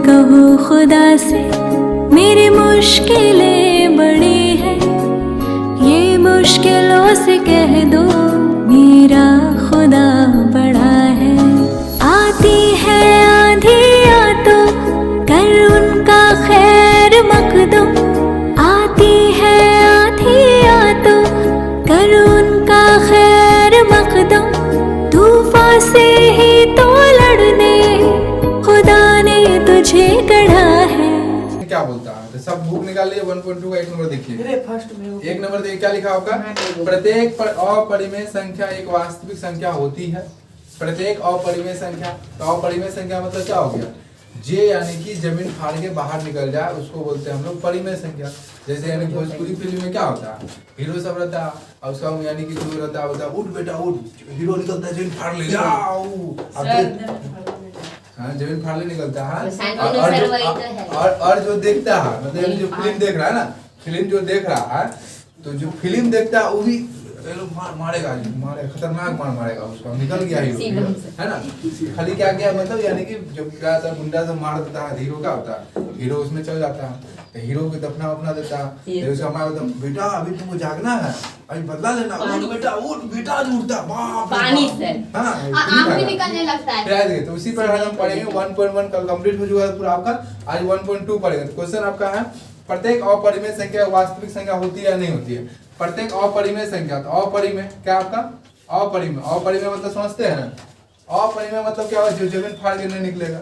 कहो खुदा से मेरी मुश्किलें बड़ी है, ये मुश्किलों से कह दो मेरा खुदा बड़ा है। आती है आंधियाँ तो कर उनका खैर मकदम, आती है आंधियाँ तो कर उनका खैर मकदम, तूफान से ही तो लड़ने खुदा ने तुझे गढ़ा है। क्या बोलता है? तो सब बुक निकाल लिए 1.2 का एक नंबर देखिए। एक नंबर देखिए क्या लिखा होगा, प्रत्येक अपरिमेय संख्या एक वास्तविक संख्या होती है। प्रत्येक अपरिमेय संख्या, तो अपरिमेय संख्या मतलब क्या हो गया, जे यानी कि जमीन फाड़ के बाहर निकल जाए उसको बोलते हैं हम लोग परिमेय संख्या। जैसे यानी भोजपुरी फिल्म में क्या होता है, हीरो सब रहता है और उसका यानी कि जो रहता है उठ बेटा उठ, हीरो निकलता है जमीन फाड़ ले जाओ, हाँ जमीन फाड़ ले निकलता है। और जो देखता है मतलब जो फिल्म देख रहा है ना, फिल्म जो देख रहा है तो जो फिल्म देखता है वो भी मारेगा, खतरनाक मारेगा उसको, निकल गया हीरो है ना। खाली क्या किया मतलब यानी कि जब क्या था गुंडा से मार देता है, हीरो क्या होता है, हीरो उसमें चल जाता है, तो हीरो को दफना वफना देता है, तो उसका मार देता, बेटा अभी तुमको जागना है, अभी बदला लेना, उठ बेटा उठ, बेटा उठता पानी से, हाँ आँख भी निकलने लगता है। तो उसी पर हम पढ़ेंगे 1.1 कल कंप्लीट हो चुका है पूरा आपका, आज 1.2 पढ़ेंगे। क्वेश्चन आपका है प्रत्येक अपरिमेय संख्या वास्तविक संख्या होती है या नहीं होती है। प्रत्येक अपरिमेय संख्या, तो अपरिमेय क्या आपका अपरिमेय, अपरिमेय मतलब समझते हैं ना, अपरिमेय मतलब क्या होगा, जो जमीन फाड़ के नहीं निकलेगा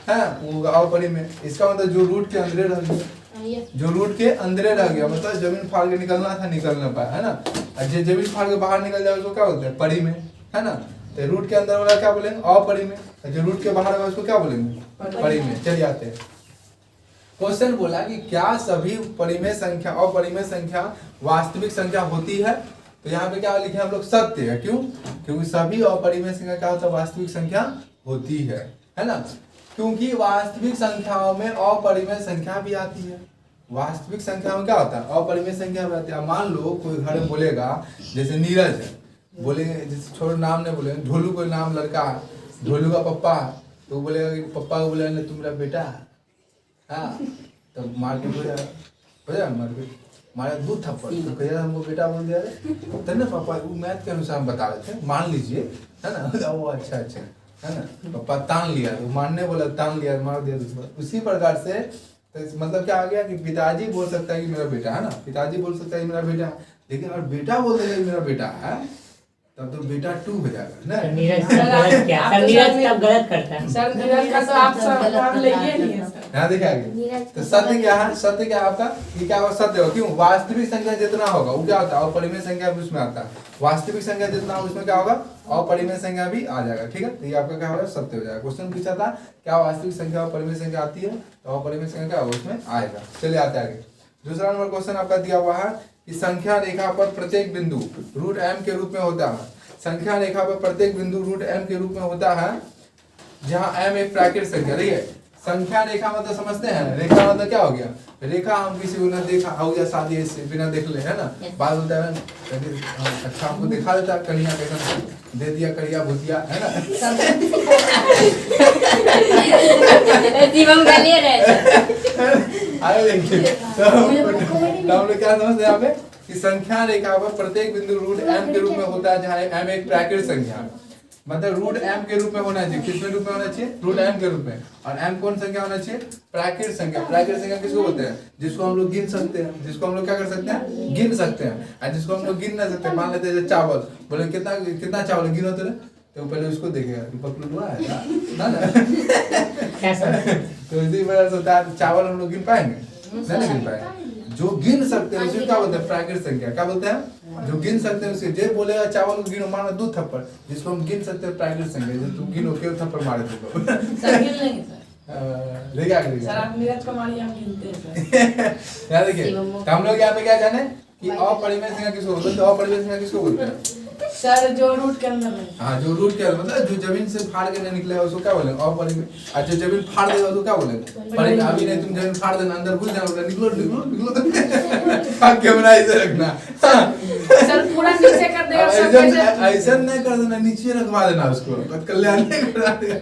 है वो अपरिमेय। इसका मतलब जो रूट के अंदर रह गया, जो रूट के अंदर रह गया मतलब जमीन फाड़ के निकलना था निकल ना पाया है ना, और जो जमीन फाड़ के बाहर निकल जाए उसको क्या बोलते हैं परिमेय है ना। तो रूट के अंदर वाला क्या बोलेंगे अपरिमेय, जो रूट के बाहर होगा उसको क्या बोलेंगे परिमेय। चलिए आते हैं, क्वेश्चन बोला कि क्या सभी परिमेय संख्या अपरिमेय संख्या वास्तविक संख्या होती है। तो यहाँ पे क्या लिखे हम लोग सत्य है, क्यों, क्योंकि सभी अपरिमेय संख्या क्या होता है वास्तविक संख्या होती है ना। क्योंकि वास्तविक संख्याओं में अपरिमेय संख्या भी आती है। वास्तविक संख्या में क्या होता है अपरिमेय संख्या भी आती है। मान लो कोई घर में बोलेगा, जैसे नीरज है, बोलेंगे जैसे छोड़ नाम नहीं बोलेंगे, ढोलू कोई नाम लड़का है, ढोलू का पप्पा है, तो बोलेगा कि पप्पा को बोलेगा तुम मेरा बेटा है, हाँ तो मार के मार के मारा 2 थप्पड़, तो कह हमको बेटा बोल दिया तब ना पापा, वो मैथ के अनुसार हम बता रहे थे, मान लीजिए है ना, वो अच्छा है ना, पापा तान लिया, तो मानने बोला तान लिया, मार दिया दूसरा। उसी प्रकार से तो मतलब क्या आ गया कि पिताजी बोल सकता है कि मेरा बेटा है ना, पिताजी बोल सकता है कि मेरा बेटा है, लेकिन अगर बेटा बोल देगा कि मेरा बेटा है तब तो बेटा 2 हो जाएगा ना। नीरज तब गलत करता है सर, नीरज का तो आप सब नाम लेंगे नहीं है सर। यहाँ देखा आगे, तो सत्य क्या है, सत्य क्या आपका ये क्या होगा सत्य होगा, क्यों वास्तविक संख्या जितना होगा वो क्या होता है अपरिमेय संख्या भी उसमें आता है, वास्तविक संख्या जितना होगा उसमें क्या होगा अपरिमेय संख्या भी आ जाएगा। ठीक है, तो ये आपका क्या होगा सत्य हो जाएगा। क्वेश्चन पूछा था क्या वास्तविक संख्या और परिमेय संख्या आती है, तो अपरिमेय संख्या क्या होगा उसमें आएगा। चलिए आते आगे, दूसरा नंबर क्वेश्चन आपका दिया हुआ है कि संख्या रेखा पर प्रत्येक बिंदु रूट m के रूप में होता है। संख्या रेखा पर प्रत्येक बिंदु रूट m के रूप में होता है, जहां m एक प्राकृत संख्या। देखिए संख्या रेखा मतलब समझते हैं, रेखा मतलब क्या हो गया, रेखा हम किसी को न देखा हो या शादी से बिना देख ले है ना, बात होता है अच्छा हमको दिखा देता कन्या कैसा दे दिया करिया भुतिया है ना आए देखिए तो हम लोग क्या समझते हैं यहाँ पे कि संख्या रेखा पर प्रत्येक बिंदु रूट m के रूप में होता है, जहाँ m एक प्राकृत संख्या है, मतलब रूट m के रूप में होना चाहिए। किसमें रूप में होना चाहिए, रूट m के रूप में। और m कौन संख्या होना चाहिए, प्राकृत संख्या। प्राकृत संख्या किसको बोलते हैं, जिसको हम लोग गिन सकते हैं, जिसको हम लोग क्या कर सकते हैं गिन सकते हैं, और जिसको हम लोग गिन ना सकते। मान लेते हैं चावल, बोले कितना कितना चावल गिनो तो पहले उसको देखेगा कि पकड़ हुआ है ना तो इसी वजह से होता है चावल हम लोग गिन पाएंगे नहीं गिन पाएंगे। जो गिन सकते हैं उसे क्या बोलते हैं प्राकृत संख्या। क्या बोलते हैं, जो गिन सकते हैं उसे। जे बोलेगा चावल को गिनो मारना 2 थप्पड़, जिसको हम गिन सकते हैं प्राकृत संख्या, जो तुम गिनो क्यों थप्पड़ मारे तुमको सर गिन लेंगे सर। देखा सर आप नीरज को मारिए, हम गिनते हैं सर। यार देखिए तो हम लोग यहाँ पे क्या जाने कि अपरिमेय संख्या किसको बोलते हैं, तो अपरिमेय संख्या किसको बोलते हैं सर जो रूट के अंदर है। हाँ जो रूट के अंदर मतलब जो जमीन से फाड़ के नहीं निकलेगा उसको क्या बोलेंगे अपरिमेय। और जो जमीन फाड़ देगा उसको क्या बोलेंगे परिमेय। अभी नहीं तुम जमीन फाड़ देना अंदर घुस जाना, निकलो निकलो निकलो कैमरा इधर रखना सर पूरा नीचे कर देगा, ऐसा नहीं कर देना, नीचे रखवा देना उसको, कल्याण नहीं करा देगा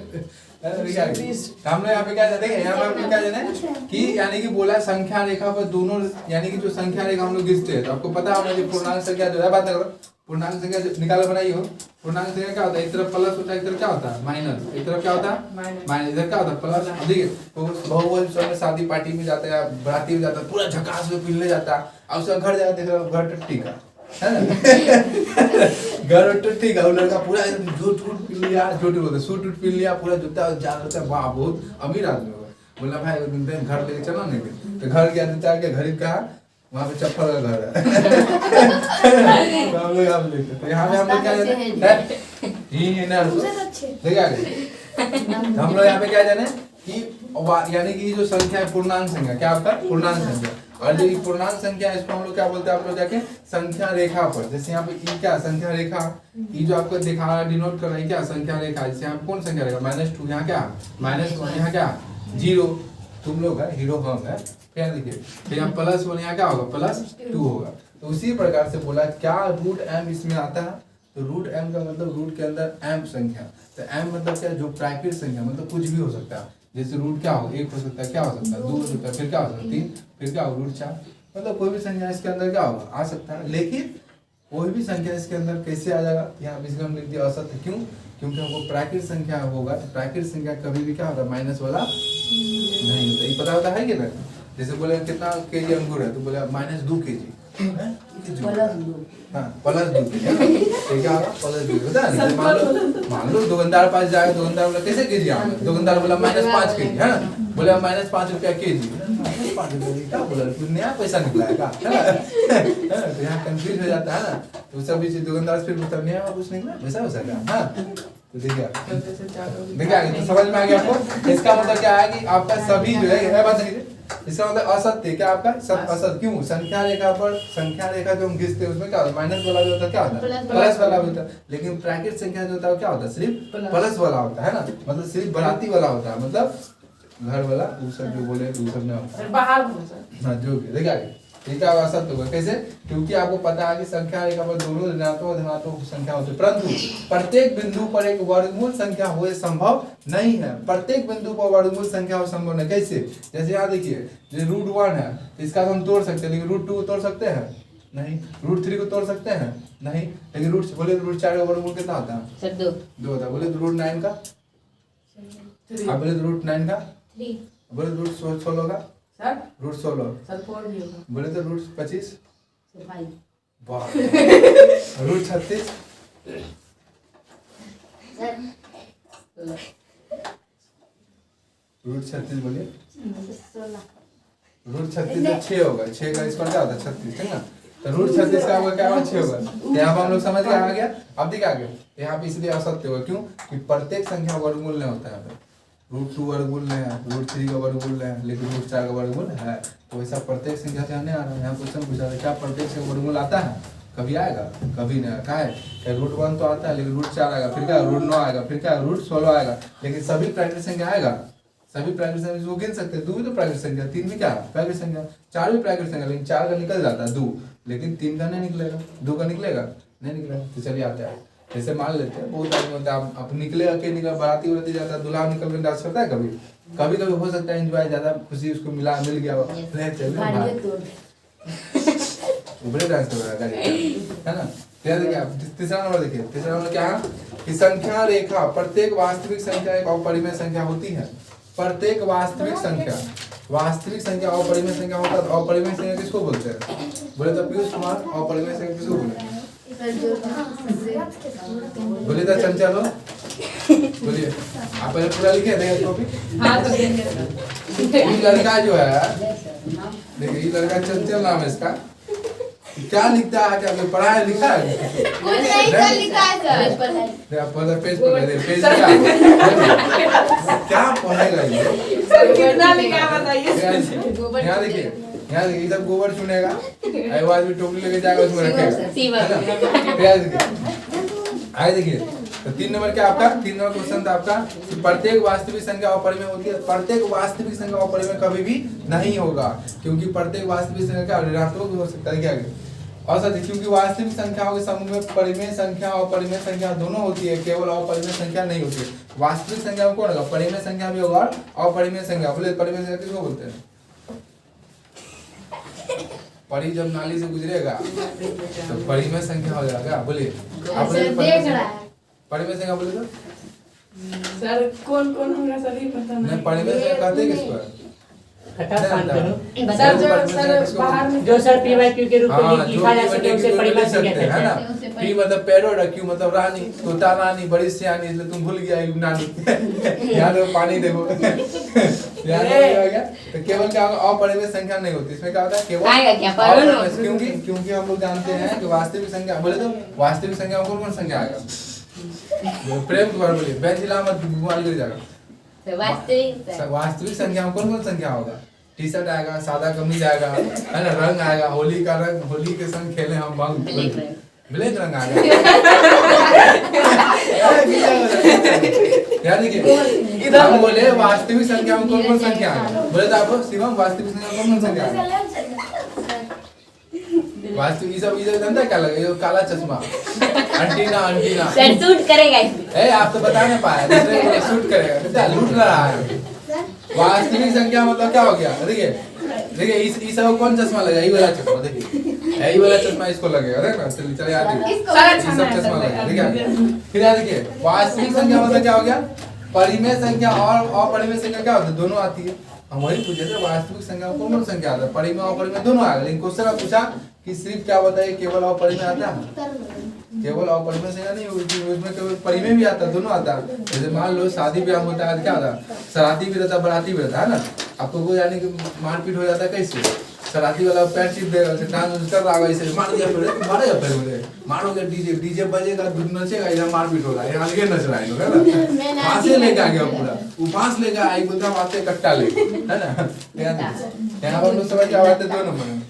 हम लोग यहाँ पे क्या जाते हैं, यहाँ पे हम लोग क्या जाने कि यानी कि बोला संख्या रेखा पर दोनों यानी कि जो संख्या रेखा हम लोग खींचते हैं तो आपको पता होगा जो पूर्णांक संख्या जो है, बात करो पूर्णांक संख्या निकालो बनाई हो। पूर्णांक संख्या क्या होता है, एक तरफ प्लस होता है, एक तरफ क्या होता है माइनस, एक तरफ क्या होता है माइनस, इधर क्या होता है प्लस। देखिए बहुवचन समय शादी पार्टी में जाता है, बराती में जाता है, पूरा झकास में पीने जाता है, अब उसका घर जाकर देख रहे हो घर टट्टी का है ना घर टट्टी का, वो लड़का पूरा एकदम झूठ पी लिया, झूठ बोलते सूट पी लिया, पूरा जूता जा रहा है, वाह बहुत अमीर आदमी होगा। बोला भाई घर लेके चलो नहीं, तो घर गया चार के घर कहा वहाँ पे चप्पल का घर है तो हम लोग आप देखते तो यहाँ पे हम लोग क्या जाने हम लोग यहाँ पे क्या जाने कि यानी कि जो संख्या है पूर्णांक संख्या, क्या आपका पूर्णांक संख्या, और जो पूर्णांक संख्या है इसको हम लोग क्या बोलते हैं आप लोग जाके संख्या रेखा पर। जैसे यहाँ पे ई क्या संख्या रेखा, ई जो आपको दिखा रहा है डिनोट कर रहा है क्या संख्या रेखा। जैसे यहाँ कौन संख्या रेखा -2, यहाँ क्या -1, यहाँ क्या 0, तुम लोग है हीरो हम है, फिर देखिए फिर यहाँ +1, यहाँ क्या होगा +2 होगा। तो उसी प्रकार से बोला क्या रूट m इसमें आता है, तो रूट m का मतलब रूट के अंदर m संख्या, तो m मतलब क्या जो प्राकृत संख्या मतलब कुछ भी हो सकता है। जैसे रूट क्या हो 1 हो सकता है, क्या हो सकता है 2 हो सकता है, फिर क्या हो सकता है 3, फिर क्या हो रूट 4, मतलब कोई भी संख्या इसके अंदर क्या होगा आ सकता है। लेकिन कोई भी संख्या इसके अंदर कैसे आ जाएगा, यहाँ पे हम लिख दिया असत्य, क्यों क्योंकि हमको प्राकृत संख्या होगा तो प्राकृत संख्या कभी भी क्या होता है माइनस वाला नहीं होता, ये पता होता है कि ना। जैसे बोले कितना केजी अंगूर है तो बोले -2 केजी +2 केजी क्या होगा +2 होता है। मान लो दुकानदार पास जाए, दुकानदार बोला कैसे केजी आम, दुकानदार बोला -5 केजी है ना, बोले -5 रुपया केजी, -5 रुपया क्या बोला नया पैसा निकला है क्या, तो यहाँ कंफ्यूज हो जाता है ना। तो सब दुकानदार फिर बोलता नया कुछ निकला वैसा हो सकता है। तो देखिए तो समझ में आ गया आपको। इसका मतलब क्या है कि आपका सभी जो है बात नहीं, इसका मतलब असत्य क्या आपका असत्य, क्यों संख्या रेखा पर संख्या रेखा जो हम खींचते हैं उसमें क्या होता है माइनस वाला जो होता है क्या होता है प्लस वाला होता है। लेकिन प्राकृत संख्या जो होता है क्या होता है सिर्फ प्लस वाला होता है ना, मतलब सिर्फ बढ़ाती वाला होता है, मतलब घर वाला दूसरा जो बोले दूसरा में होता है बाहर हाँ जो भी देखिए आगे ये क्या असत्य होगा कैसे, क्योंकि आपको पता है कि संख्या रेखा पर दोनों ऋणात्मक और धनात्मक संख्या होती है, परंतु प्रत्येक बिंदु पर एक वर्गमूल संख्या हो संभव नहीं है। प्रत्येक बिंदु पर वर्गमूल संख्या हो संभव नहीं, कैसे, जैसे यहाँ देखिए जो √1 है इसका हम तोड़ सकते हैं, लेकिन √2 को तोड़ सकते हैं नहीं, √3 को तोड़ सकते हैं नहीं, लेकिन बोले √4 का वर्गमूल कितना होता है 2 होता है, बोले √9 का आप बोले √9 का, बोले √16 का सर √16 सर 4 भी होगा, बोले तो √25 वाह √36 √36 बोलिए √36 का 6 होगा, 6 का इस पर क्या होता है 36 ठीक ना, तो √36 का आपका क्या होगा 6 होगा। तो यहाँ पर हम लोग समझ के आ गया। अब देखिए आगे यहाँ पे इसलिए असत्य होगा क्यों कि प्रत्येक संख्या वर्गमूल नहीं होता है, यहाँ पे √2 वर्गमूल नहीं है, √3 का वर्गमूल नहीं है, लेकिन √4 का वर्गमूल है। तो वैसा प्रत्येक संख्या से नहीं आ रहा है। यहाँ क्वेश्चन पूछा था क्या प्रत्येक से वर्गमूल आता है, कभी आएगा कभी नहीं, क्या है √1 तो आता है लेकिन √4 आएगा, फिर क्या √9 आएगा, फिर क्या √16 आएगा, लेकिन सभी प्राकृत संख्या आएगा, सभी प्राकृत संख्या वो गिन सकते हैं। 2 भी तो प्राकृत संख्या, 3 भी क्या प्राकृत संख्या, 4 भी प्राकृत संख्या, लेकिन 4 का निकल जाता है 2, लेकिन 3 का नहीं निकलेगा, 2 का निकलेगा नहीं निकलेगा। तो चलिए आते हैं, जैसे मान लेते हैं बहुत आदमी होता है आप निकलेगा के निकल बराती उराती जाता है, दूल्हा निकल के डांस करता है, कभी कभी कभी हो सकता है एंजॉय ज्यादा खुशी उसको मिल गया बड़े डांस कर रहा है ना। देखिए आप तीसरा नंबर देखिए, तीसरा नंबर क्या है कि संख्या रेखा प्रत्येक वास्तविक संख्या एक अपरिमेय संख्या होती है। प्रत्येक वास्तविक संख्या अपरिमेय संख्या होता है। अपरिमेय संख्या किसको बोलते हैं, बोले तो पीयूष कुमार अपरिमेय संख्या किसको बोलते हैं, बोलिए तो चंचल हो, बोलिए आप पहले पूरा लिखे थे टॉपिक। हाँ तो देंगे ये लड़का जो है देखिए ये लड़का चंचल नाम है इसका, क्या लिखता है, क्या पढ़ा है लिखा है पेज पर पेज क्या पढ़ेगा ये, कितना लिखा बताइए। यहाँ देखिए इधर गोबर चुनेगा, आवाज में टोकरी लेके जाएगा उसमें रखेगा। आए देखिए तो 3 नंबर क्या आपका 3 नंबर क्वेश्चन था आपका कि प्रत्येक वास्तविक संख्या अपरिमेय होती है। प्रत्येक वास्तविक संख्या अपरिमेय कभी भी नहीं होगा, क्योंकि प्रत्येक वास्तविक संख्या क्या ऋणात्मक भी हो सकता है, क्या और साथ ही क्योंकि वास्तविक संख्याओं के समूह में परिमेय संख्या और परिमेय संख्या दोनों होती है, केवल अपरिमेय संख्या नहीं होती है। वास्तविक संख्या में कौन होगा? परिमेय संख्या भी होगा और अपरिमेय संख्या। बोले परिमेय संख्या किसको बोलते हैं? परी जब नाली से गुजरेगा तो परिमेय संख्या हो जाएगा। बोलिए आप परिमेय संख्या बोले तो सर कौन कौन होगा सर ही पता नहीं, नहीं। परिमेय संख्या कहते हैं किसको? हटा शांत करो। सर जो सर बाहर में जो सर पी वाई क्यू के रूप में हाँ, लिखा जा सके उसे परिमेय संख्या है कहते ना। हैं। पी मतलब पैरोट, क्यू मतलब रानी, तोता रानी बड़ी सियानी, इसलिए तुम भूल गया एक नानी। यहाँ देखो पानी देखो। यहाँ हो गया तो केवल क्या होगा? अपरिमेय संख्या नहीं होती। इसमें क्या होता है? केवल आएगा क्या? परिमेय। क्योंकि क्योंकि हम लोग जानते हैं कि वास्तविक संख्या बोले तो वास्तविक संख्या में कौन कौन संख्या आएगा? प्रेम कुमार बोलिए बेंच हिला मत, मोबाइल गिर जाएगा। वास्तविक संख्या में कौन कौन संख्या होगा? टी शर्ट आएगा, सादा कमीज आएगा, है ना, रंग आएगा, होली का रंग, होली के संग खेले हम भंग, ब्लैक रंग आएगा। यार देखिए हम बोले वास्तविक संख्या में कौन कौन संख्या आएगा? बोले तो आप शिवम वास्तविक संख्या में कौन कौन संख्या आएगा? वास्तविक ये धंधा क्या लगे? ये काला चश्मा, अंटीना सर सूट करेगा इसमें। ए आप तो बता नहीं पाए, दूसरे को शूट करेगा, कितना लूट रहा है। वास्तविक संख्या मतलब क्या हो गया? देखिए इस सब कौन चश्मा लगा? यही वाला चश्मा, देखिए यही वाला चश्मा इसको लगेगा, देख ना। चलिए याद है सब चश्मा लगेगा, ठीक है। फिर याद देखिए वास्तविक संख्या मतलब क्या हो गया? परिमेय संख्या और अपरिमेय संख्या क्या होती है? दोनों आती है। हम वही पूछे थे वास्तविक संख्या में कौन कौन संख्या आता है? परिमेय और अपरिमेय दोनों आ गए। लेकिन क्वेश्चन आप पूछा कि सिर्फ क्या बताइए केवल अपरिमेय आता है? केवल अपरिमेय संख्या नहीं होती, उसमें केवल परिमेय भी आता है, दोनों आता है। जैसे मान लो शादी ब्याह होता है, क्या होता है? सराती भी रहता है, बराती भी रहता है ना। आपको कोई यानी कि मारपीट हो जाता है, कैसे? सराती वाला पैर चिप देगा, डांस कर रहा होगा, इसे मार दिया, फिर मारेगा, फिर बोले मारोगे, डीजे बजेगा, नचेगा, इधर मारपीट होगा, यहाँ लगे नच रहा है लोग, है ना। फांसे लेके आ गया पूरा, वो फांस लेके आई बोलता फांसे कट्टा ले, है ना। यहाँ पर लोग समझ क्या बात है? 2 नंबर में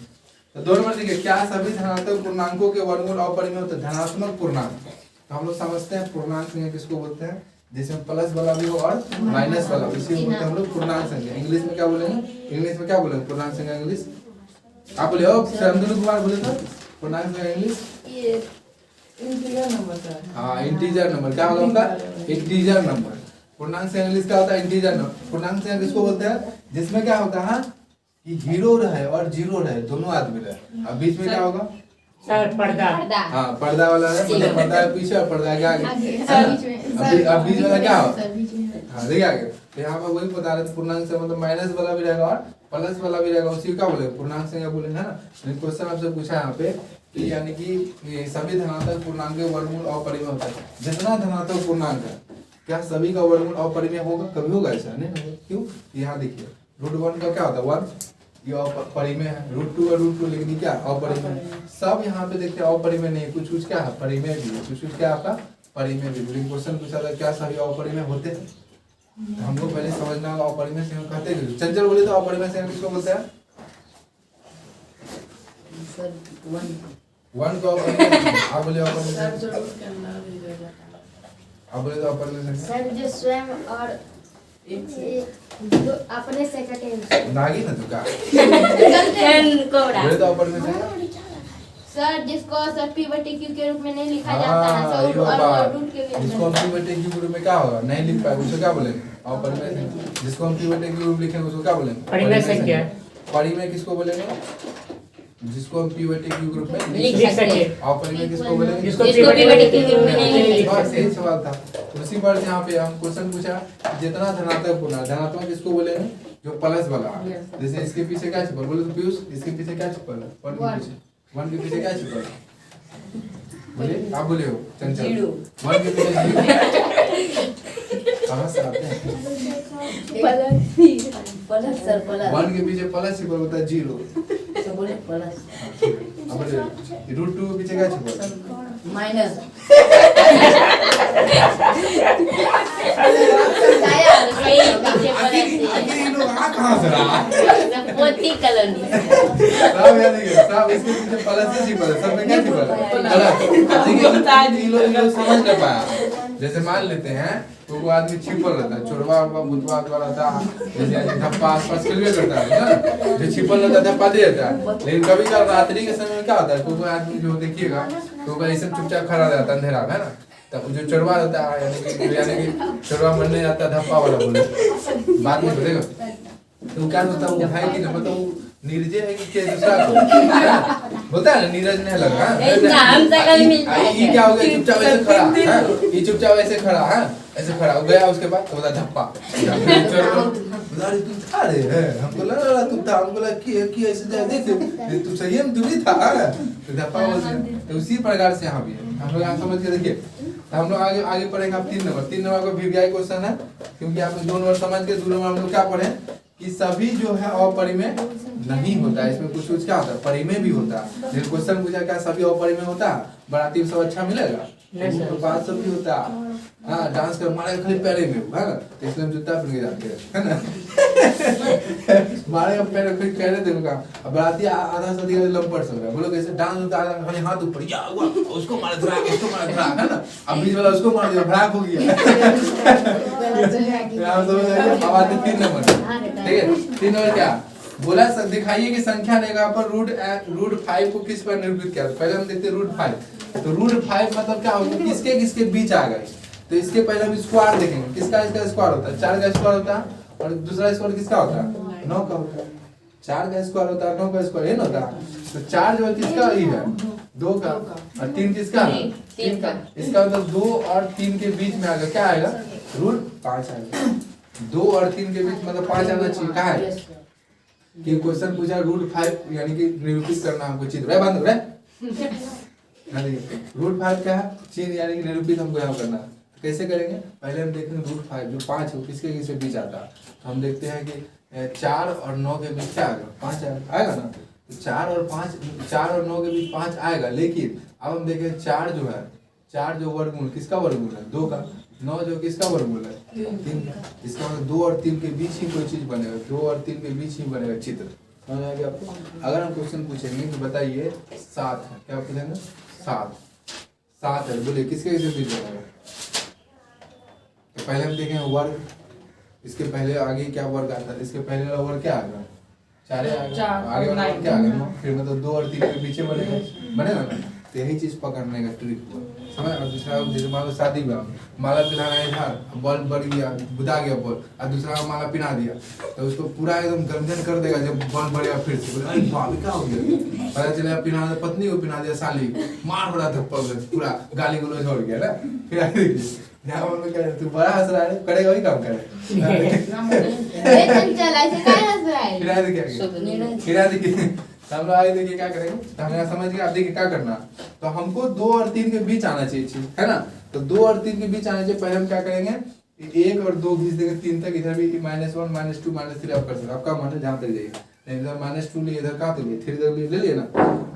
तो 2 नंबर देखिए क्या सभी धनात्मक पूर्णांकों के वर्गमूल अपरिमेय होते हैं? धनात्मक पूर्णांक तो हम लोग समझते हैं पूर्णांक संख्या किसको बोलते हैं? जिसमें प्लस वाला भी हो और माइनस वाला, इसी को बोलते हैं हम लोग पूर्णांक संख्या। इंग्लिश में क्या बोलेंगे? इंग्लिश में क्या बोलेंगे पूर्णांक संख्या? इंग्लिश आप बोले हो शर्मदुल कुमार बोले तो पूर्णांक संख्या इंग्लिश इंटीजर नंबर सर। हाँ इंटीजर नंबर क्या होगा उनका? Integer number. पूर्णांक संख्या इंग्लिश क्या होता है? Integer number. पूर्णांक संख्या किसको बोलते हैं? जिसमें क्या होता है कि 0 रहे और 0 रहे, दोनों आदमी रहे, अब बीच में क्या होगा? सर पर्दा। हाँ पर्दा वाला है, मतलब पर्दा है पीछे और पर्दा के आगे। अब बीच वाला क्या होगा? हाँ देखिए आगे तो यहाँ पर वही बता रहे पूर्णांक से मतलब माइनस वाला भी रहेगा और प्लस वाला भी रहेगा, उसी क्या बोले? पूर्णांक संख्या बोलेंगे, है ना। क्वेश्चन आपसे पूछा यहाँ पे कि यानी कि सभी धनात्मक पूर्णांक के वर्गमूल अपरिमेय होता है। जितना धनात्मक पूर्णांक है क्या सभी का वर्गमूल अपरिमेय होगा? कभी होगा ऐसा नहीं होगा। क्यों? यहाँ देखिए √1 का क्या होता है? 1 ये अपरिमेय है, √2 का √2 लेकिन क्या अपरिमेय। सब यहाँ पे देखते हैं अपरिमेय नहीं, कुछ कुछ क्या है परिमेय भी है, कुछ कुछ क्या आपका परिमेय भी। लेकिन क्वेश्चन पूछा था क्या सभी अपरिमेय होते हैं? हमको पहले समझना होगा अपरिमेय से हम कहते हैं। चंचल बोले तो अपरिमेय से किसको बोलते हैं? 1 को अपरिमेय। आप बोले अपरिमेय, आप बोले तो अपरिमेय सर जो स्वयं और जो अपने से कटे नागी ना तो का कोबरा। बोले तो अपरिमेय सर जिसको सर P/Q के रूप में नहीं लिखा जाता हाँ, है ये तो और बात। रूट के जिसको हम P/Q के रूप में क्या होगा? नहीं लिख पाए उसको क्या बोलेंगे? अपरिमेय संख्या। जिसको हम P/Q रूप लिखेंगे उसको क्या बोलेंगे? परिमेय संख्या। परिमेय किसको बोलेंगे? जिसको हम P/Q ग्रुप में लिख सके। अपरिमेय किसको बोलेंगे? जिसको P/Q ग्रुप में नहीं लिख बस यही सवाल था। उसी पर यहाँ पे हम क्वेश्चन पूछा जितना धनात्मक पूर्णांक, धनात्मक किसको बोलेंगे? जो प्लस वाला। जैसे इसके पीछे क्या छुपा? बोले तो पीयूष इसके पीछे क्या छुपा है? 1 के पीछे क्या छुपा है? बोलिए आप बोले हो चंचल 1 के पीछे 0 कहाँ से आते हैं? प्लस सर प्लस 1 के पीछे प्लस छुपा होता है 0। सब बोले प्लस अब बोलिए √2 के पीछे क्या छुपा है? माइनस आखिर ये लोग आ कहाँ से रहा? पोती कॉलोनी सब याद है सब इसके पीछे प्लस से छुपा है, सब में क्या छुपा है? प्लस। देखिए ये लोग समझ नहीं पाया। जैसे मान लेते हैं तो वो आदमी छिपल रहता है, चोरवा बुतवा रहता है, जैसे धप्पा आसपास खेलवे करता है ना, जो छिपल रहता है धप्पा दे देता है। लेकिन कभी कभी रात्रि के समय में क्या होता है, कोई आदमी जो देखिएगा तो ऐसे चुपचाप खड़ा रहता है अंधेरा में ना, तब जो चोरवा रहता है यानी कि चोरवा बनने जाता है धप्पा वाला बोले बाद में बोलेगा तो क्या होता है, वो भाई की ना मतलब नीरजे है कि क्या दूसरा बोलता है ना, नीरज नहीं लगा ये क्या हो गया, चुपचाप ऐसे खड़ा है, ये चुपचाप ऐसे खड़ा है, ऐसे खड़ा हो गया, उसके बाद बोला धप्पा तुम था रे है, हमको लगा तुम था, हमको लगा कि ऐसे जाए देखे तू सही है, तुम ही था तो धप्पा बोल दिया। तो उसी प्रकार से यहाँ भी है, हम लोग यहाँ समझ के देखिए। हम लोग आगे पढ़ेंगे आप 3 नंबर का VVI क्वेश्चन है, क्योंकि आप 2 नंबर समझ के 2 नंबर हम लोग क्या पढ़े कि सभी जो है अपरिमेय नहीं होता है, इसमें कुछ क्या होता है, परिमेय भी होता है। लेकिन क्वेश्चन पूछा क्या सभी अपरिमेय होता है, बाराती में सब अच्छा मिलेगा, तो बात सब भी होता है। हाँ डांस कर मारे खाली पैरे में है ना, तो इसलिए हम जूता पहन के जाते हैं है ना मारे पैर खाली पैरे देगा। अब बाराती आधा से अधिक लंपर सब है, बोलो कैसे डांस होता है, खाली हाथ ऊपर या हुआ उसको मार धरा उसको मार धरा है ना, अब बीच वाला उसको मार दिया भड़ाक हो गया हम समझ गए। अब आते 3 नंबर, ठीक है 3 नंबर क्या बोला, दिखाइए कि संख्या रेखा पर रूट 5 को किस पर निरूपित किया। पहले हम देखते रूट 5, तो रूट 5 मतलब क्या होगा, किसके किसके बीच आ गए। तो इसके पहले हम स्क्वायर देखेंगे, किसका इसका स्क्वायर होता है, 4 का स्क्वायर होता है, और दूसरा स्क्वायर किसका होता है 9 का होता है। 4 का स्क्वायर होता है, 9 का स्क्वायर ये होता है। तो 4 जो है किसका ही है 2 का, और 3 किसका है 3 का। इसका मतलब 2 और 3 के बीच में आएगा क्या आएगा रूट 5 आएगा। 2 और 3 के बीच मतलब 5 आना चाहिए। कहाँ है कि क्वेश्चन पूछा रूट 5 यानी कि निरूपित करना हमको चिन्ह है, बंद है रूट 5 क्या है चिन्ह यानी कि निरूपित हमको यहाँ करना है। कैसे करेंगे, पहले हम देखेंगे रूट 5 जो 5 है किसके किसके बीच आता है। तो हम देखते हैं कि 4 और 9 के बीच क्या आएगा 5 आएगा ना। तो 4 और 9 के बीच 5 आएगा, लेकिन अब हम देखें 4 जो है 4 जो वर्गमूल किसका वर्गमूल है 2 का, 9 जो किसका वर्गमूल है 3 का। इसका मतलब 2 और 3 के बीच ही कोई चीज बनेगा, 2 और 3 के बीच ही बनेगा चित्र। समझ आ गया आपको। अगर हम क्वेश्चन पूछेंगे तो बताइए 7 है, क्या पूछेंगे 7 है, बोलिए किसके किसके बीच बनेगा। तो पहले हम देखेंगे वर्ग, इसके पहले आगे क्या वर्ग आता है, इसके पहले वाला वर्ग क्या आएगा 4 आएगा, आगे वाला वर्ग क्या आएगा 9, फिर मतलब 2 और 3 के पीछे बनेगा ना। तो यही चीज पकड़ने का ट्रिक हुआ समझ। और दूसरा जैसे मान लो शादी में माला पिलाना है इधर, बॉल बढ़ गया बुदा गया बॉल, और दूसरा माला पिला दिया तो उसको पूरा एकदम गंजन कर देगा। जब बॉल बढ़ेगा फिर से बोले अरे बाप क्या हो गया, पता चला पिला पत्नी को पिला दिया, साली मार हो रहा था पूरा गाली गलौज हो गया ना। फिर आगे तू बड़ा हंस रहा है, करेगा वही काम करे हम लोग आगे देखिए क्या करेंगे, हमें समझ गए। आप देखिए क्या करना, तो हमको 2 और 3 के बीच आना चाहिए है ना। तो 2 और 3 के बीच आना चाहिए। पहले हम क्या करेंगे 1 और 2 खींच देंगे 3 तक, इधर भी -1 -2 -3 आप कर सकते हैं, आपका मन है जहाँ तक जाइए। नहीं इधर -2 लिए, इधर कहाँ तक लिए 3 तक ले लिए ना।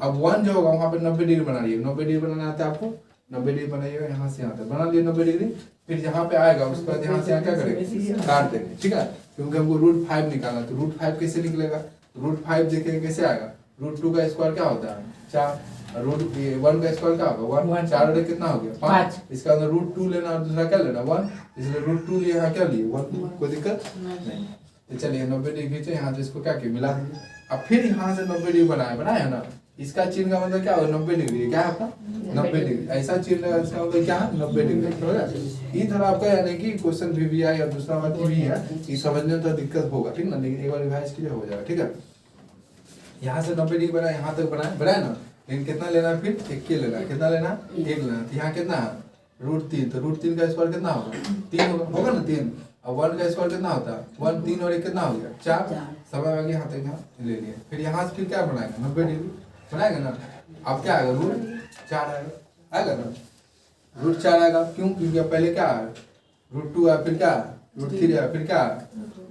अब 1 जो होगा वहाँ पे 90 डिग्री बना लिए, 90 डिग्री बनाना आता है आपको, 90 डिग्री बनाइएगा यहाँ से यहाँ तक बना लिए 90 डिग्री। फिर जहाँ पे आएगा उसके बाद यहाँ से यहाँ क्या करेंगे काट देंगे, ठीक है। क्योंकि हमको रूट 5 निकालना, तो रूट 5 कैसे निकलेगा, रूट 5 देखेंगे कैसे आएगा। रूट 2 का स्क्वायर क्या होता है 4, रूट 1 का स्क्वायर क्या होगा 1, 4 और कितना हो गया 5। इसका अंदर रूट 2 लेना और दूसरा क्या लेना 1, इसलिए रूट 2 लिए यहाँ क्या लिए 1, कोई दिक्कत नहीं। तो चलिए 90 डिग्री खींचे यहाँ से इसको क्या किया मिला दीजिए। अब फिर यहाँ से 90 डिग्री बनाया ना, इसका चिन्ह का मतलब क्या होगा 90 डिग्री, क्या है आपका 90 डिग्री। ऐसा चिन्ह लगा इसका मतलब क्या है 90 डिग्री। इधर आपका यानी कि क्वेश्चन VVI और दूसरा बात भी है, ये समझने में तो दिक्कत होगा ठीक ना, लेकिन एक बार रिवाइज कीजिए हो जाएगा ठीक है। यहाँ से 90 डिग्री बनाया, यहाँ तक बनाया ना, लेकिन कितना लेना है फिर 1 के लेना, कितना लेना 1 लेना। तो यहाँ कितना है रूट 3, तो रूट 3 का स्क्वायर कितना होगा 3 होगा ना 3। अब 1 का स्क्वायर कितना होता है 1, 3 और 1 कितना हो गया 4, समय आगे यहाँ तक यहाँ ले लिया। फिर यहाँ से फिर क्या बनाएगा 90 डिग्री बनाएगा ना। अब क्या आएगा रूट 4 आएगा ना, रूट 4 आएगा। क्यों, क्योंकि पहले क्या है रूट 2 है, फिर क्या रूट 3 है, फिर क्या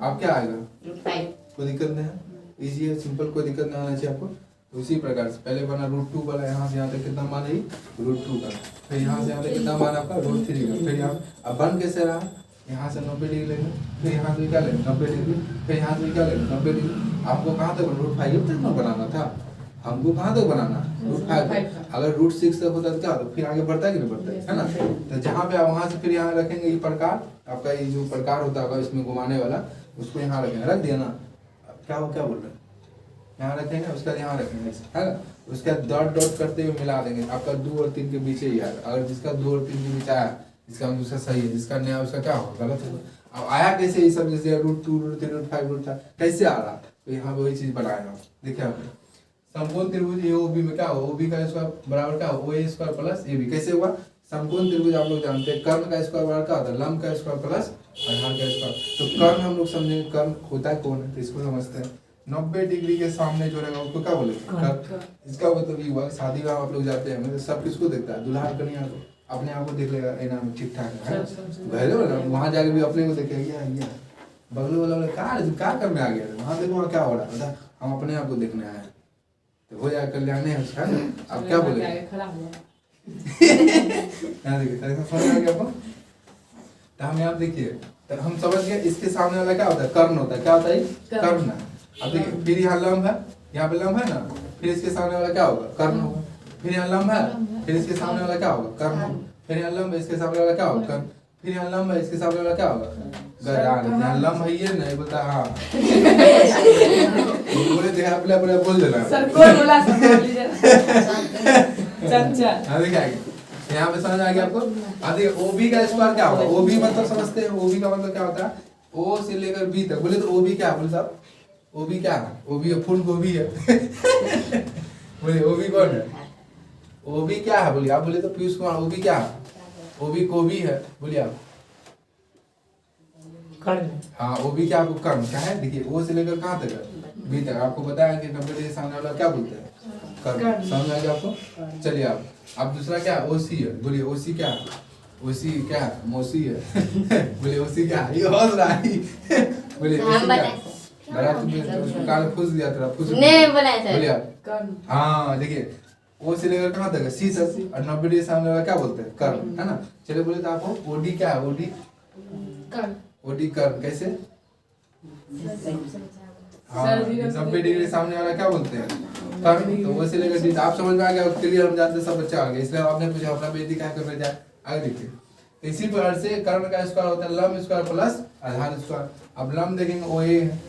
अब क्या आएगा रूट 5। कोई दिक्कत नहीं है, इजी है सिंपल, कोई दिक्कत नहीं आना चाहिए आपको। तो उसी प्रकार से पहले बना रूट 2 वाला, यहाँ से यहाँ तक कितना मान है रूट 2 का, फिर यहाँ से यहाँ तक कितना मान आपका रूट 3 का। फिर यहाँ अब बन कैसे रहा, यहाँ से 90 डिग्री लेंगे, फिर यहाँ से क्या लेंगे 90 डिग्री, फिर यहाँ से क्या लेंगे 90 डिग्री। आपको कहाँ तक रूट 5 तक ना बनाना था, हमको कहाँ तक बनाना √5। अगर √6 तक होता तो क्या होता, फिर आगे बढ़ता कि नहीं बढ़ता है ना। तो जहाँ पे आप वहाँ से फिर यहाँ रखेंगे ये प्रकार, आपका ये जो प्रकार होता होगा इसमें घुमाने वाला, उसको यहाँ रखेंगे, रख दिया ना। क्या बोल रहे हैं, यहाँ रखेंगे, उसका यहाँ रखेंगे, है ना। उसका डॉट डॉट करते हुए मिला देंगे, आपका 2 और 3 के बीच ही आएगा। अगर जिसका 2 और 3 के बीच आया, इसका दूसरा सही है, जिसका नया उसका क्या होगा, गलत होगा। अब आया कैसे ये सब, जैसे √2 √3 √5 √4 कैसे आ रहा, तो यहाँ पे वही चीज बनाएगा। देखिए आपने समकोण त्रिभुज AOB में क्या होगा, OB का स्क्वायर बराबर क्या होगा, OA स्क्वायर प्लस AB। कैसे हुआ, समकोण त्रिभुज आप लोग जानते हैं, कर्ण का स्क्वायर बराबर क्या होता है, लंब का स्क्वायर प्लस आधार का स्क्वायर। तो कर्ण हम लोग समझेंगे, कर्ण होता है कौन है, तो इसको समझते हैं। 90 डिग्री के सामने जो रहेगा उसको क्या बोलेंगे, इसका मतलब ये हुआ, शादी में आप लोग जाते हैं मतलब सब किसको देखता है, दुल्हा कन्या को, अपने आप को देख लेगा, ना ठीक ठाक है, वहाँ जाके भी अपने को देखेगा, बगल वाला क्या करने आ गया, वहाँ देखो वहाँ क्या हो रहा है, हम अपने आप को देखने आए, तो हो जाए कल्याण है उसका। आप क्या बोले तो हम यहाँ देखिए, तो हम समझ गए इसके सामने वाला क्या होता है, कर्ण होता है। क्या होता है, कर्ण। अब देखिए फिर यहाँ लंब है, यहाँ पे लंब है ना, फिर इसके सामने वाला क्या होगा, कर्ण होगा। फिर यहाँ लंब है, फिर इसके सामने वाला क्या होगा, कर्ण होगा। फिर यहाँ लंब है, इसके सामने वाला क्या होगा, कर्ण। फिर यहाँ लंब है, इसके सामने वाला क्या होगा, गदान। यहाँ लंब है ये नहीं बोलता, हाँ बोले देखा अपने बोल देना सर कौन बोला, सर बोल लीजिए चाचा। हाँ देखिए यहाँ पे समझ आ गया आपको। अब देखिए OB का स्क्वायर क्या होगा, OB मतलब समझते हैं, OB का मतलब क्या होता है, O से लेकर B तक। बोले तो OB क्या है, बोले साहब OB क्या है, OB फूल गोभी है बोले OB कौन है, OB क्या है, बोलिए आप। बोले तो पीयूष कुमार OB क्या है, OB गोभी है, बोलिए आप। हाँ OB क्या, आपको कर्ण क्या है, देखिए O से लेकर कहाँ तक है, B तक। आपको बताया कि 90 डिग्री सामने वाला क्या बोलते हैं, कर्ण। समझ आ गया आपको। चलिए अब दूसरा क्या है, OC है। बोलिए OC क्या है, OC क्या है, मौसी है बोलिए OC क्या है, ये हंस रहा है बोलिए OC क्या है, बड़ा तुमने काल फूस दिया तेरा फूस नहीं बोला है सर, बोलिए आप। हाँ देखिए O से लेकर कहाँ तक है, C तक, और 90 डिग्री सामने वाला क्या बोलते हैं, कर्ण, है ना। चलिए बोले तो आपको OD क्या है, OD कर्ण। कैसे, हाँ 90 डिग्री सामने वाला क्या बोलते हैं, कर्ण। तो वो से लेकर D, आप समझ में आ गया, क्लियर हम जानते सब बच्चा आ गया, इसलिए आपने पूछा अपना बेइज्जती क्या करने जाए। आगे देखिए, तो इसी प्रकार से कर्ण का स्क्वायर होता है लंब स्क्वायर प्लस आधार स्क्वायर। अब लंब देखेंगे OA है,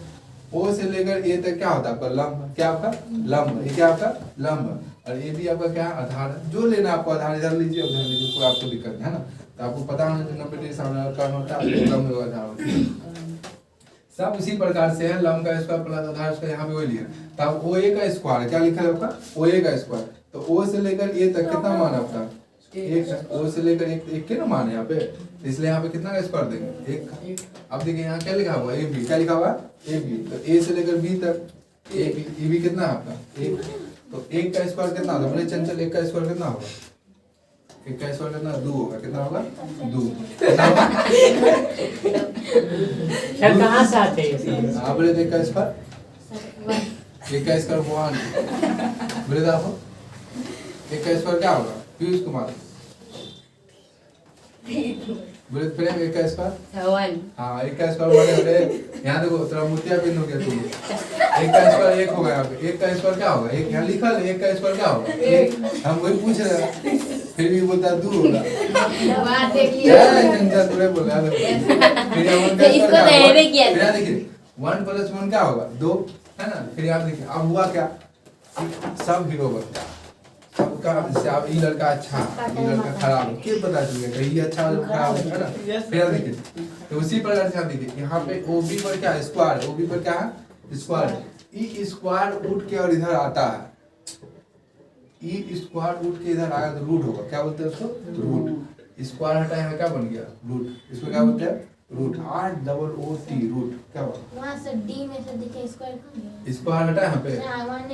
O से लेकर A तक क्या होता है आपका, लंब। क्या आपका, लंब। ये क्या आपका, लंब। और AB आपका क्या है, आधार। जो लेना आपको आधार, इधर लीजिए उधर लीजिए, कोई आपको दिक्कत नहीं है ना। तो आपको पता होना चाहिए 90 डिग्री सामने वाला कर्ण होता है, लंब का आधार होता है। सब उसी प्रकार से है, लंब का स्क्वायर प्लस आधार स्क्वायर, यहाँ पे वही लिया। तो अब OA का स्क्वायर क्या लिखा है आपका, OA का स्क्वायर। तो O से लेकर A तक कितना मान है आपका, एक। O से लेकर एक के ना मान है यहाँ पे, इसलिए यहाँ पे कितना का स्क्वायर देंगे, एक। अब देखिए यहाँ क्या लिखा हुआ है, AB। क्या लिखा हुआ है, AB। तो A से लेकर B तक AB कितना है आपका, एक। तो एक का स्क्वायर कितना होगा, बोले चंचल, एक का स्क्वायर कितना होगा, एक का स्क्वायर कितना, 2 होगा। कितना होगा, 2। सर कहाँ से आते हैं, हाँ बोले तो एक का स्क्वायर, एक का स्क्वायर 1। बोले तो आपको एक का स्क्वायर क्या होगा, पीयूष कुमार। बोले प्रेम एक का स्क्वायर 1। हाँ एक का स्क्वायर बोले बोले यहाँ देखो तेरा मोतिया पिन हो गया तुम। एक का स्क्वायर एक होगा यहाँ पे, एक का स्क्वायर क्या होगा, एक यहाँ लिखा है, एक का स्क्वायर क्या होगा, एक। हम वही पूछ रहे हैं, फिर भी बोलता 2 होगा। बात देखिए, तुरे बोल रहा है। फिर यहाँ 1 का इसको स्क्वायर तो क्या ऐसे होगा, किया फिर यहाँ देखिए 1 + 1 क्या होगा, 2, है ना। फिर यहाँ देखिए अब हुआ क्या, सब हीरो बनता है सबका। जैसे आप ये लड़का अच्छा, ये लड़का खराब है, क्या पता चल गया ये अच्छा है खराब है ना। फिर देखिए तो उसी प्रकार से देखिए यहाँ पे OB पर क्या है, स्क्वायर। OB पर क्या है, स्क्वायर। ई स्क्वायर उठ के और इधर आता है, ई स्क्वायर उठ के इधर आया तो रूट होगा। क्या बोलते हैं उसको, रूट। स्क्वायर हटाए यहाँ क्या बन गया, रूट। इसको क्या बोलते हैं, रूट। ROOT root. क्या हुआ, वहाँ से D में से दिखे स्क्वायर स्क्वायर हटा यहाँ पे,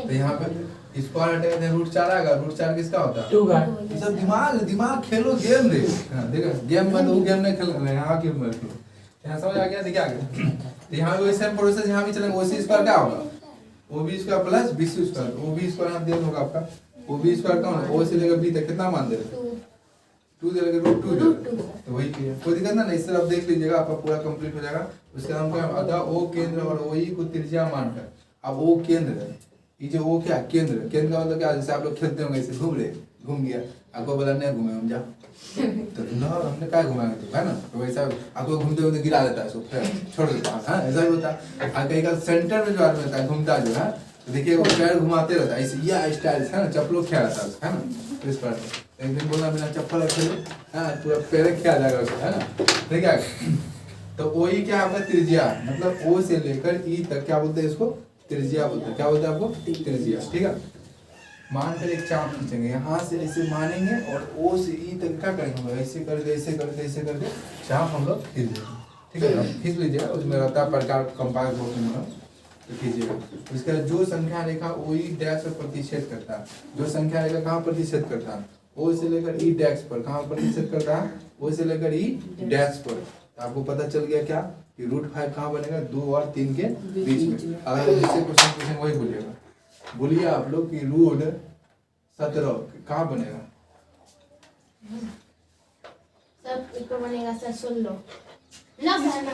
तो यहाँ पे स्क्वायर हटेगा तो रूट 4 आएगा। रूट 4 किसका होता है, 2 का। ये सब दिमाग खेलो, गेम दे। हाँ, देखो गेम में तो गेम नहीं खेल रहे हैं, यहाँ गेम में खेलो। यहाँ समझ आ गया, देखिए आगे। तो यहाँ भी सेम प्रोसेस यहाँ भी चलेगा। OC स्क्वायर क्या होगा, OB square plus BC square. OB square यहाँ दिया होगा आपका, OB स्क्वायर कौन है, O से लेकर B तक कितना मान दे रहे, 2 दे रहे, √2 तो वही है, कोई दिक्कत ना। इस तरफ देख लीजिएगा, आपका पूरा कंप्लीट हो जाएगा। उसके नाम का अतः O केंद्र और OE को त्रिज्या मानकर। अब O केंद्र है, ये जो वो क्या केंद्र का मतलब क्या, जैसे आप लोग खेलते होंगे ऐसे घूम गया, आपको बोला नहीं घूमे हम जाओ तो ना हमने क्या घुमाएंगे तो है ना, तो वैसा आपको घूमते घूमते गिरा देता है, फिर छोड़ देता है, ऐसा ही होता है। कहीं का सेंटर में जो आदमी रहता है घूमता जो है, तो देखिए वो पैर घुमाते रहता है ऐसे, यह स्टाइल है ना, चप्पलों खेल रहता है ना, तो इस पर एक दिन बोला बिना चप्पल खेले, हाँ पूरा पैर खेला जाएगा उसको, है ना, ठीक है। तो वही क्या आपका त्रिज्या, मतलब ओ से लेकर ई तक क्या बोलते हैं इसको, त्रिज्या बोलते हैं। क्या बोलते हैं आपको, त्रिज्या, ठीक है। मानकर एक चाप खींचेंगे, यहाँ से ऐसे मानेंगे और ओ से ई तक क्या करेंगे, ऐसे करके ऐसे करके ऐसे करके चाप हम लोग खींच देंगे, ठीक है। आप खींच लीजिएगा, उसमें रहता है प्रकार कंपास बहुत में, तो खींचिएगा। उसके बाद जो संख्या रेखा वही डैश पर प्रतिच्छेद करता है, जो संख्या रेखा कहाँ प्रतिच्छेद करता है, ओ से लेकर ई डैश पर, कहाँ प्रतिच्छेद करता है, ओ से लेकर ई डैश पर। तो आपको पता चल गया क्या कि √5 कहाँ बनेगा, 2 और 3 के बीच में। अगर जिससे क्वेश्चन पूछेंगे वही बोलिएगा, बोलिए आप लोग कि √17 कहाँ बनेगा, सब ऊपर बनेगा सर 16 लग है ना।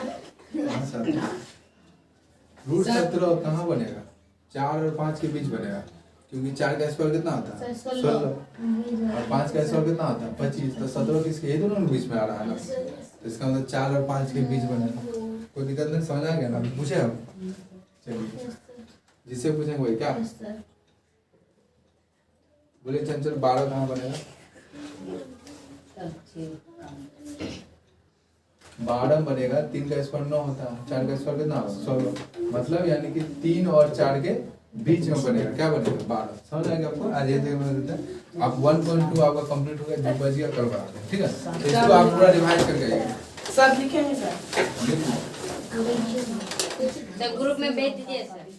हाँ सर, √17 कहाँ बनेगा, 4 और 5 के बीच बनेगा, क्योंकि 4 का स्क्वायर कितना होता है 16 और 5 का स्क्वायर कितना होता है 25, तो 17 किसके, ये दोनों के बीच में आ रहा है ना, तो इसका मतलब 4 और 5 के बीच बनेगा। कोई दिक्कत नहीं, समझ आ गया ना, पूछे हम, चलिए जिससे पूछेंगे वही क्या बोले। चंचल 12 कहाँ बनेगा, 12 बनेगा, 3 का स्क्वायर 9 होता है, 4 का स्क्वायर कितना होगा 16, मतलब यानी कि 3 और 4 के बीच में बनेगा, क्या बनेगा 12। समझ आएगा आपको, आज ये देते हैं आप 1.2 आपका कंप्लीट हो गया, जो बच गया कल बना दें, ठीक है। इसको आप पूरा रिवाइज करके आइएगा सर लिखेंगे सर, तो ग्रुप में भेज दीजिए सर।